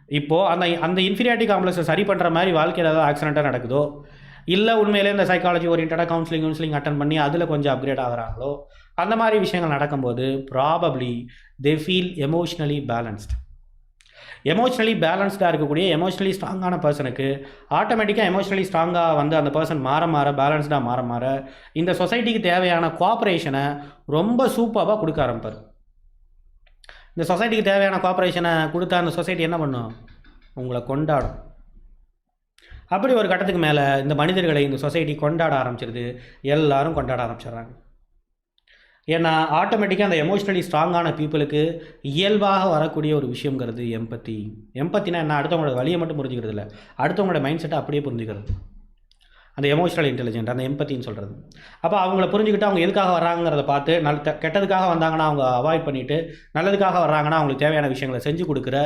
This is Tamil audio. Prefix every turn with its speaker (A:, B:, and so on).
A: இப்போது அந்த அந்த இன்ஃபீரியாரிட்டி காம்ப்ளெக்ஸை சரி பண்ணுற மாதிரி வாழ்க்கையில் ஏதாவது ஆக்சிடெண்ட்டாக நடக்குதோ, இல்லை உண்மையிலே இந்த சைக்காலஜி ஓரியன்டாக கவுன்சிலிங் அட்டன் பண்ணி அதில் கொஞ்சம் அப்கிரேட் ஆகுறாங்களோ, அந்த மாதிரி விஷயங்கள் நடக்கும்போது probably they feel emotionally balanced. Emotionally பேலன்ஸ்டாக இருக்கக்கூடிய எமோஷ்னலி ஸ்ட்ராங்கான பர்சனுக்கு ஆட்டோமேட்டிக்காக எமோஷ்னலி ஸ்ட்ராங்காக வந்து அந்த பர்சன் மாற பேலன்ஸ்டாக மாற இந்த சொசைட்டிக்கு தேவையான கோஆப்ரேஷனை ரொம்ப சூப்பராக கொடுக்க ஆரம்பிப்பார். இந்த சொசைட்டிக்கு தேவையான கோஆப்ரேஷனை கொடுத்தா அந்த சொசைட்டி என்ன பண்ணும்? உங்களை கொண்டாடும். அப்படி ஒரு கட்டத்துக்கு மேலே இந்த மனிதர்களை இந்த சொசைட்டி கொண்டாட ஆரம்பிச்சிருது. எல்லாரும் கொண்டாட ஆரம்பிச்சிடுறாங்க. ஏன்னா ஆட்டோமேட்டிக்காக அந்த எமோஷ்னலி ஸ்ட்ராங்கான பீப்புளுக்கு இயல்பாக வரக்கூடிய ஒரு விஷயங்கிறது எம்பத்தி. எம்பத்தினா என்ன? அடுத்தவங்களோட வழியை மட்டும் புரிஞ்சுக்கிறது இல்லை, அடுத்தவங்களோட மைண்ட் செட்டை அப்படியே புரிஞ்சுக்கிறது. அந்த எமோஷ்னல் இன்டெலிஜென்ட், அந்த எம்பத்தின்னு சொல்கிறது. அப்போ அவங்கள புரிஞ்சுக்கிட்டு அவங்க எதுக்காக வர்றாங்கிறத பார்த்து கெட்டதுக்காக வந்தாங்கன்னா அவங்க அவாய்ட் பண்ணிவிட்டு நல்லதுக்காக வர்றாங்கன்னா அவங்களுக்கு தேவையான விஷயங்களை செஞ்சு கொடுக்குற